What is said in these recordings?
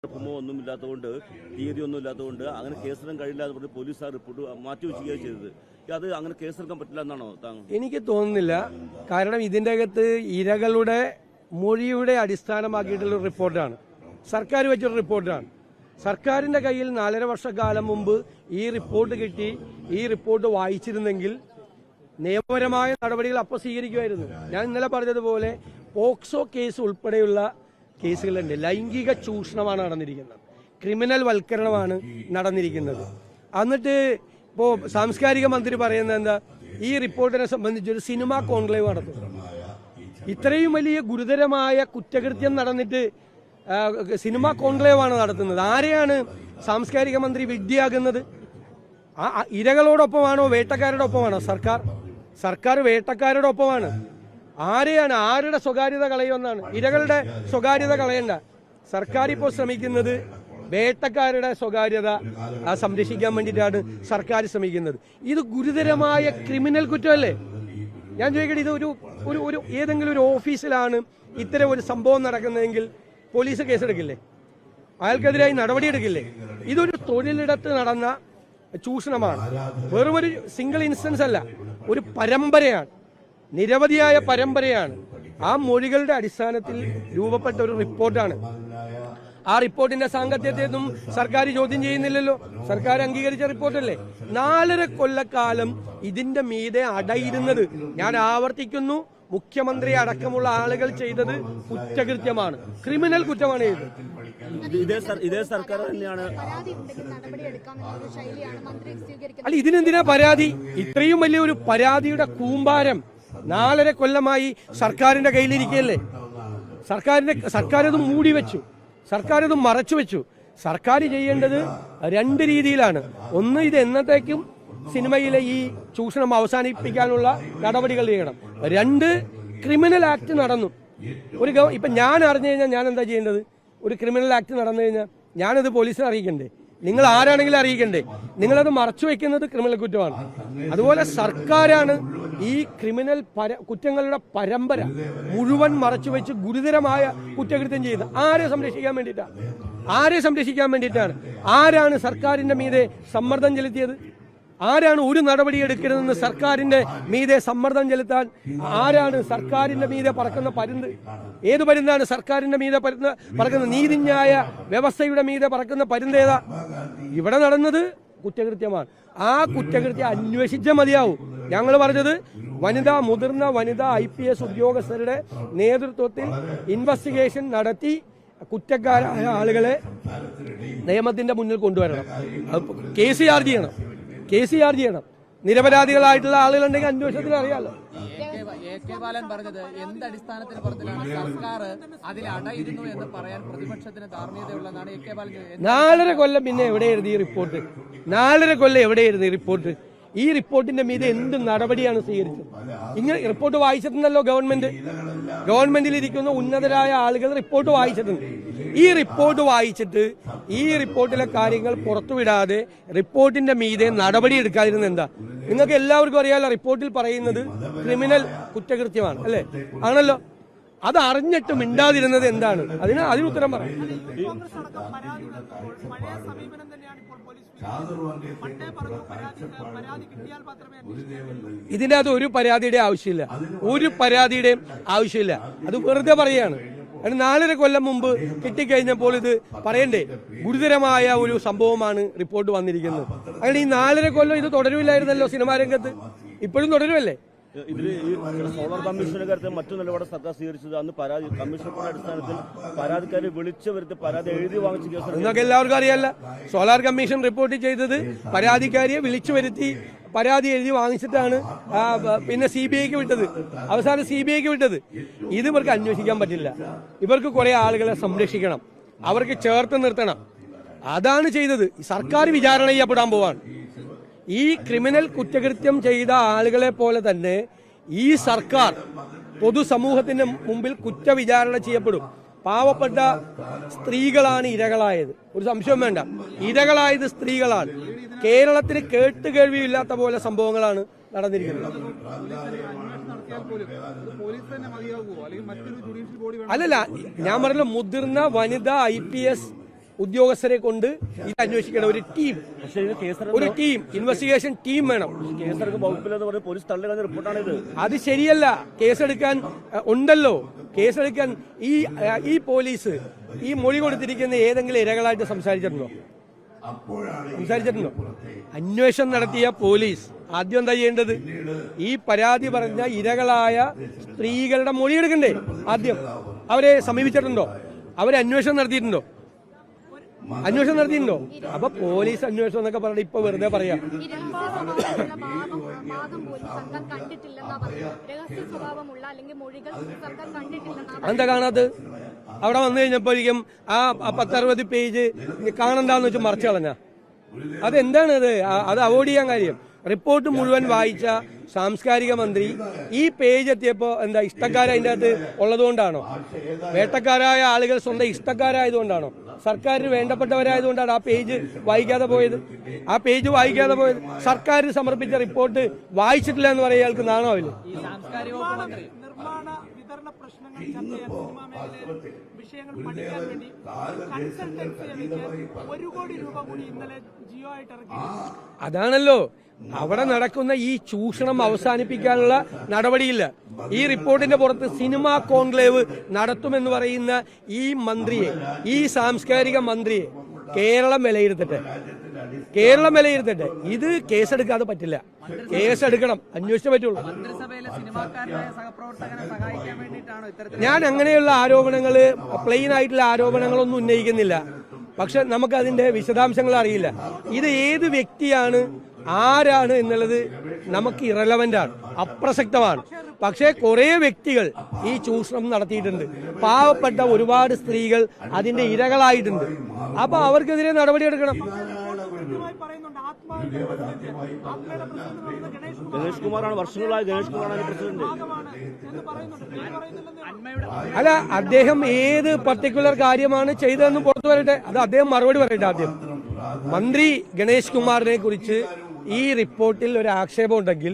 ഒന്നുമില്ലാത്തതുകൊണ്ട് തീയതിയൊന്നും ഇല്ലാത്തതുകൊണ്ട് അങ്ങനെ കേസെടുക്കാൻ കഴിയില്ല എന്ന് പറഞ്ഞ് പോലീസ് ആ റിപ്പോർട്ട് മാറ്റിവെക്കുകയാണ് ചെയ്തത്. അത് അങ്ങനെ കേസെടുക്കാൻ പറ്റില്ല എന്നാണോ താങ്കൾ? എനിക്ക് തോന്നുന്നില്ല. കാരണം ഇതിൻ്റെ അകത്ത് ഇരകളുടെ മൊഴിയുടെ അടിസ്ഥാനമാക്കിയിട്ടുള്ള റിപ്പോർട്ടാണ്, സർക്കാർ വെച്ചൊരു റിപ്പോർട്ടാണ്. സർക്കാരിൻ്റെ കയ്യിൽ 4.5 വർഷക്കാലം മുമ്പ് ഈ റിപ്പോർട്ട് കിട്ടി, ഈ റിപ്പോർട്ട് വായിച്ചിരുന്നെങ്കിൽ നിയമപരമായ നടപടികൾ അപ്പോൾ സ്വീകരിക്കുമായിരുന്നു. ഞാൻ ഇന്നലെ പറഞ്ഞതുപോലെ പോക്സോ കേസ് ഉൾപ്പെടെയുള്ള കേസുകളുണ്ട്. ലൈംഗിക ചൂഷണമാണ് നടന്നിരിക്കുന്നത്, ക്രിമിനൽ വൽക്കരണമാണ് നടന്നിരിക്കുന്നത്. എന്നിട്ട് ഇപ്പോൾ സാംസ്കാരിക മന്ത്രി പറയുന്നത് എന്താ, ഈ റിപ്പോർട്ടിനെ സംബന്ധിച്ച് ഒരു സിനിമാ കോൺക്ലേവ് നടത്തും. ഇത്രയും വലിയ ഗുരുതരമായ കുറ്റകൃത്യം നടന്നിട്ട് സിനിമാ കോൺക്ലേവാണ് നടത്തുന്നത്. ആരെയാണ് സാംസ്കാരിക മന്ത്രി വിഡ്ഢിയാകുന്നത്? ഇരകളോടൊപ്പമാണോ വേട്ടക്കാരുടെ ഒപ്പമാണോ സർക്കാർ? സർക്കാർ വേട്ടക്കാരുടെ ഒപ്പമാണ്. ആരെയാണ്, ആരുടെ സ്വകാര്യത കളയുമെന്നാണ്? ഇരകളുടെ സ്വകാര്യത കളയണ്ട. സർക്കാർ ഇപ്പോൾ ശ്രമിക്കുന്നത് വേട്ടക്കാരുടെ സ്വകാര്യത സംരക്ഷിക്കാൻ വേണ്ടിയിട്ടാണ് സർക്കാർ ശ്രമിക്കുന്നത്. ഇത് ഗുരുതരമായ ക്രിമിനൽ കുറ്റമല്ലേ? ഞാൻ ചോദിക്കട്ടെ, ഇത് ഒരു ഏതെങ്കിലും ഒരു ഓഫീസിലാണ് ഇത്തരം ഒരു സംഭവം നടക്കുന്നതെങ്കിൽ പോലീസ് കേസെടുക്കില്ലേ? അയാൾക്കെതിരായി നടപടിയെടുക്കില്ലേ? ഇതൊരു തൊഴിലിടത്ത് നടന്ന ചൂഷണമാണ്. വെറുമൊരു സിംഗിൾ ഇൻസ്റ്റൻസ് അല്ല, ഒരു പരമ്പരയാണ്, നിരവധിയായ പരമ്പരയാണ്. ആ മൊഴികളുടെ അടിസ്ഥാനത്തിൽ രൂപപ്പെട്ട ഒരു റിപ്പോർട്ടാണ്. ആ റിപ്പോർട്ടിന്റെ സാങ്കത്യത്തെയൊന്നും സർക്കാർ ചോദ്യം ചെയ്യുന്നില്ലല്ലോ. സർക്കാർ അംഗീകരിച്ച റിപ്പോർട്ടല്ലേ. 4.5 കൊല്ലക്കാലം ഇതിന്റെ മീതെ അടയിരുന്നത്, ഞാൻ ആവർത്തിക്കുന്നു, മുഖ്യമന്ത്രി അടക്കമുള്ള ആളുകൾ ചെയ്തത് കുറ്റകൃത്യമാണ്, ക്രിമിനൽ കുറ്റമാണ് ചെയ്തത്. ഇതേ സർക്കാർ തന്നെയാണ്. അല്ല, ഇതിനെന്തിനാ പരാതി? ഇത്രയും വലിയൊരു പരാതിയുടെ കൂമ്പാരം 4.5 കൊല്ലമായി സർക്കാരിന്റെ കയ്യിലിരിക്കുകയല്ലേ. സർക്കാരത് മൂടി വെച്ചു, സർക്കാരത് മറച്ചു വെച്ചു. സർക്കാർ ചെയ്യേണ്ടത് 2 രീതിയിലാണ്. ഒന്ന്, ഇത് എന്നത്തേക്കും സിനിമയിലെ ഈ ചൂഷണം അവസാനിപ്പിക്കാനുള്ള നടപടികൾ ചെയ്യണം. 2, ക്രിമിനൽ ആക്ട് നടന്നു. ഇപ്പൊ ഞാൻ അറിഞ്ഞു കഴിഞ്ഞാൽ ഞാൻ എന്താ ചെയ്യേണ്ടത്? ഒരു ക്രിമിനൽ ആക്ട് നടന്നു കഴിഞ്ഞാൽ ഞാനത് പോലീസിനെ അറിയിക്കണ്ടേ? നിങ്ങൾ ആരാണെങ്കിലും അറിയിക്കണ്ടേ? നിങ്ങളത് മറച്ചു വെക്കുന്നത് ക്രിമിനൽ കുറ്റമാണ്. അതുപോലെ സർക്കാരാണ് ഈ ക്രിമിനൽ കുറ്റങ്ങളുടെ പരമ്പര മുഴുവൻ മറച്ചുവെച്ച് ഗുരുതരമായ കുറ്റകൃത്യം ചെയ്തത്. ആരെ സംരക്ഷിക്കാൻ വേണ്ടിയിട്ടാണ്? ആരെ സംരക്ഷിക്കാൻ വേണ്ടിയിട്ടാണ്? ആരാണ് സർക്കാരിന്റെ മീതെ സമ്മർദ്ദം ചെലുത്തിയത്? ആരാണ് ഒരു നടപടി എടുക്കരുതെന്ന് സർക്കാരിന്റെ മീതെ സമ്മർദ്ദം ചെലുത്താൻ? ആരാണ് സർക്കാരിന്റെ മീതെ പറക്കുന്ന പരുന്ത്? ഏത് പരുന്താണ് സർക്കാരിന്റെ മീതെ പറക്കുന്ന? നീതിന്യായ വ്യവസ്ഥയുടെ മീതെ പറക്കുന്ന പരുന്തേതാ? ഇവിടെ നടന്നത് കുറ്റകൃത്യമാണ്. ആ കുറ്റകൃത്യം അന്വേഷിച്ചാൽ മതിയാവും. ഞങ്ങൾ പറഞ്ഞത് മുതിർന്ന വനിതാ IPS ഉദ്യോഗസ്ഥരുടെ നേതൃത്വത്തിൽ ഇൻവെസ്റ്റിഗേഷൻ നടത്തി കുറ്റക്കാരായ ആളുകളെ നിയമത്തിന്റെ മുന്നിൽ കൊണ്ടുവരണം. കേസ് ചാർജ് ചെയ്യണം. നിരപരാധികളായിട്ടുള്ള ആളുകളുണ്ടെങ്കിൽ അന്വേഷണത്തിൽ അറിയാലോ. ബാലൻ പറഞ്ഞത് എന്ത് അടിസ്ഥാനത്തിൽ പുറത്തിലാണ് സർക്കാർ അതിൽ അടയിരുന്നു എന്ന് പറയാൻ പ്രതിപക്ഷത്തിന് ധാർമ്മികതയുള്ളതാണ് ബാലൻ. 4.5 കൊല്ലം പിന്നെ എവിടെയായിരുന്നു ഈ റിപ്പോർട്ട്? 4.5 കൊല്ലം എവിടെയായിരുന്നു ഈ റിപ്പോർട്ട്? ഈ റിപ്പോർട്ടിന്റെ മീതെ എന്ത് നടപടിയാണ് സ്വീകരിച്ചത്? ഇങ്ങനെ റിപ്പോർട്ട് വായിച്ചിട്ടുണ്ടല്ലോ ഗവൺമെന്റിലിരിക്കുന്ന ഉന്നതരായ ആളുകൾ റിപ്പോർട്ട് വായിച്ചിട്ടുണ്ട്. ഈ റിപ്പോർട്ട് വായിച്ചിട്ട് ഈ റിപ്പോർട്ടിലെ കാര്യങ്ങൾ പുറത്തുവിടാതെ റിപ്പോർട്ടിന്റെ മീതെ നടപടി എടുക്കാതിരുന്ന എന്താ? നിങ്ങൾക്ക് എല്ലാവർക്കും അറിയാലോ, റിപ്പോർട്ടിൽ പറയുന്നത് ക്രിമിനൽ കുറ്റകൃത്യമാണ് അല്ലേ? ആണല്ലോ. അത് അറിഞ്ഞിട്ട് മിണ്ടാതിരുന്നത് എന്താണ്? അതിന് ഉത്തരം പറയാം. ഇതിന്റെ അത് ഒരു പരാതിയുടെ ആവശ്യമില്ല. അത് വെറുതെ പറയാണ്. 4.5 കൊല്ലം മുമ്പ് കിട്ടിക്കഴിഞ്ഞപ്പോൾ ഇത് പറയണ്ടേ? ഗുരുതരമായ ഒരു സംഭവമാണ് റിപ്പോർട്ട് വന്നിരിക്കുന്നത്. അങ്ങനെ ഈ 4.5 കൊല്ലം ഇത് തുടരുമില്ലായിരുന്നല്ലോ സിനിമാ രംഗത്ത്? ഇപ്പോഴും തുടരുമല്ലേ? ഇതിൽ ഈ സോളാർ കമ്മീഷന്റെ കാര്യത്തിൽ മറ്റു നിലപാട് സർക്കാർ സ്വീകരിച്ചത്, അന്ന് പരാതി കമ്മീഷന്റെ അടിസ്ഥാനത്തിൽ പരാതിക്കാരെ വിളിച്ചു വരുത്തി പരാതി എഴുതി വാങ്ങിച്ച കേസ് നിങ്ങൾക്ക് എല്ലാവർക്കും അറിയാല്ല. സോളാർ കമ്മീഷൻ റിപ്പോർട്ട് ചെയ്തത് പരാതിക്കാരിയെ വിളിച്ചു വരുത്തി പരാതി എഴുതി വാങ്ങിച്ചിട്ടാണ് പിന്നെ CBIക്ക് വിട്ടത്. അവസാനം CBIക്ക് വിട്ടത്. ഇത് ഇവർക്ക് അന്വേഷിക്കാൻ പറ്റില്ല. ഇവർക്ക് കുറെ ആളുകളെ സംരക്ഷിക്കണം, അവർക്ക് ചേർത്ത് നിർത്തണം. അതാണ് ചെയ്തത്. സർക്കാർ വിചാരണ ചെയ്യപ്പെടാൻ പോവാണ്. ഈ ക്രിമിനൽ കുറ്റകൃത്യം ചെയ്ത ആളുകളെ പോലെ തന്നെ ഈ സർക്കാർ പൊതുസമൂഹത്തിന്റെ മുമ്പിൽ കുറ്റവിചാരണ ചെയ്യപ്പെടും. പാവപ്പെട്ട സ്ത്രീകളാണ് ഇരകളായത്, ഒരു സംശയം വേണ്ട. ഇരകളായത് സ്ത്രീകളാണ്. കേരളത്തിന് കേട്ടുകേൾവിയില്ലാത്ത പോലെ സംഭവങ്ങളാണ് നടന്നിരിക്കുന്നത്. അല്ലല്ല, ഞാൻ പറഞ്ഞ മുതിർന്ന വനിതാ IPS ഉദ്യോഗസ്ഥരെ കൊണ്ട് ഇത് അന്വേഷിക്കണം. ഒരു ടീം, പക്ഷേ ഇത് ഒരു ടീം, ഇൻവെസ്റ്റിഗേഷൻ ടീം വേണം. കേസെടുക്കുന്ന വകുപ്പിലെന്ന് പറഞ്ഞ് പോലീസ് തള്ളി കളഞ്ഞ റിപ്പോർട്ടാണിത്. അത് ശരിയല്ല. കേസെടുക്കാൻ ഉണ്ടല്ലോ. കേസെടുക്കാൻ ഈ പോലീസ് ഈ മൊഴി കൊടുത്തിരിക്കുന്ന ഏതെങ്കിലും ഇരകളായിട്ട് സംസാരിച്ചിട്ടുണ്ടോ? അന്വേഷണം നടത്തിയ പോലീസ് ആദ്യം എന്താ ചെയ്യേണ്ടത്? ഈ പരാതി പറഞ്ഞ ഇരകളായ സ്ത്രീകളുടെ മൊഴിയെടുക്കണ്ടേ? ആദ്യം അവരെ സമീപിച്ചിട്ടുണ്ടോ? അവരെ അന്വേഷണം നടത്തിയിട്ടുണ്ടോ? അപ്പൊ പോലീസ് അന്വേഷണം എന്നൊക്കെ പറഞ്ഞിട്ട് ഇപ്പൊ വെറുതെ പറയാം. എന്താ കാണാത്തത്? അവിടെ വന്നു കഴിഞ്ഞപ്പോഴേക്കും ആ 10-60 പേജ് കാണണ്ടെന്ന് വെച്ച് മറച്ചു കളഞ്ഞ അതെന്താണ്? അത് അവോയ്ഡ് ചെയ്യാൻ കാര്യം. റിപ്പോർട്ട് മുഴുവൻ വായിച്ച സാംസ്കാരിക മന്ത്രി ഈ പേജ് എത്തിയപ്പോ എന്താ ഇഷ്ടക്കാർ അതിൻ്റെ അകത്ത് ഉള്ളതുകൊണ്ടാണോ? വേട്ടക്കാരായ ആളുകൾ സ്വന്തം ഇഷ്ടക്കാരായതുകൊണ്ടാണോ? സർക്കാരിന് വേണ്ടപ്പെട്ടവരായതുകൊണ്ടാണ് ആ പേജ് വായിക്കാതെ പോയത്. സർക്കാർ സമർപ്പിച്ച റിപ്പോർട്ട് വായിച്ചിട്ടില്ല എന്ന് പറയാൻ അയാൾക്ക് നാണമാവില്ല. നിർമ്മാണ വിതരണ പ്രശ്നങ്ങൾ ചർച്ച ചെയ്യാൻ സിനിമാ മേഖലയിലെ വിഷയങ്ങൾ പഠിക്കാൻ വേണ്ടി കൺസൾട്ടൻസിക്ക് 1 കോടി രൂപ കൂടി ഇന്നലെ ജിയോ ആയിട്ട് ഇറക്കി. അതാണല്ലോ അവിടെ നടക്കുന്ന ഈ ചൂഷണം അവസാനിപ്പിക്കാനുള്ള നടപടിയില്ല. ഈ റിപ്പോർട്ടിന്റെ പുറത്ത് സിനിമാ കോൺക്ലേവ് നടത്തുമെന്ന് പറയുന്ന ഈ മന്ത്രിയെ, ഈ സാംസ്കാരിക മന്ത്രിയെ കേരളം വിലയിരുത്തട്ടെ. ഇത് കേസെടുക്കാതെ പറ്റില്ല. കേസെടുക്കണം, അന്വേഷിച്ചേ പറ്റുള്ളൂ. മന്ത്രിസഭയിലെ സിനിമാക്കാരനായ സഹപ്രവർത്തകനെ സഹായിക്കാൻ വേണ്ടിയിട്ടാണോ ഇത്തരത്തിൽ? ഞാൻ അങ്ങനെയുള്ള ആരോപണങ്ങള്, പ്ലെയിൻ ആയിട്ടുള്ള ആരോപണങ്ങളൊന്നും ഉന്നയിക്കുന്നില്ല. പക്ഷെ നമുക്കതിന്റെ വിശദാംശങ്ങൾ അറിയില്ല. ഇത് ഏത് വ്യക്തിയാണ്, ആരാണ് എന്നുള്ളത് നമുക്ക് ഇറലവന്റ് ആണ്, അപ്രസക്തമാണ്. പക്ഷേ കുറെ വ്യക്തികൾ ഈ ചൂഷണം നടത്തിയിട്ടുണ്ട്. പാവപ്പെട്ട ഒരുപാട് സ്ത്രീകൾ അതിന്റെ ഇരകളായിട്ടുണ്ട്. അപ്പൊ അവർക്കെതിരെ നടപടിയെടുക്കണം. ഗണേഷ് കുമാറാണ്, വർഷങ്ങളായി ഗണേഷ് കുമാറാണ് പ്രസിഡന്റ്. അല്ല, അദ്ദേഹം ഏത് പർട്ടിക്കുലർ കാര്യമാണ് ചെയ്തതെന്ന് പുറത്തു വരട്ടെ. അത് അദ്ദേഹം മറുപടി പറയട്ടെ. ആദ്യം മന്ത്രി ഗണേഷ് കുമാറിനെ കുറിച്ച് ഈ റിപ്പോർട്ടിൽ ഒരു ആക്ഷേപം ഉണ്ടെങ്കിൽ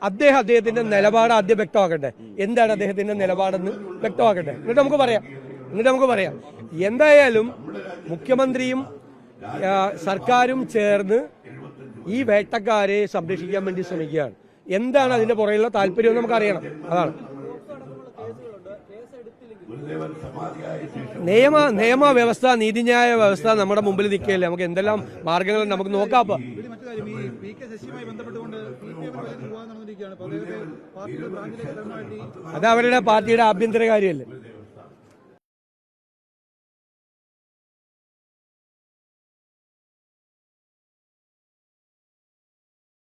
അദ്ദേഹത്തിന്റെ നിലപാട് ആദ്യം വ്യക്തമാക്കട്ടെ. എന്താണ് അദ്ദേഹത്തിന്റെ നിലപാടെന്ന് വ്യക്തമാക്കട്ടെ. എന്നിട്ട് നമുക്ക് പറയാം. എന്തായാലും മുഖ്യമന്ത്രിയും സർക്കാരും ചേർന്ന് ഈ വേട്ടക്കാരെ സംരക്ഷിക്കാൻ വേണ്ടി ശ്രമിക്കുകയാണ്. എന്താണ് അതിന്റെ പുറകിലുള്ള താല്പര്യം നമുക്കറിയണം. അതാണ് നിയമ വ്യവസ്ഥ, നീതിന്യായ വ്യവസ്ഥ നമ്മുടെ മുമ്പിൽ നിൽക്കുകയല്ലേ. നമുക്ക് എന്തെല്ലാം മാർഗങ്ങൾ നമുക്ക് നോക്കാം. അത് അവരുടെ പാർട്ടിയുടെ ആഭ്യന്തര കാര്യമല്ലേ.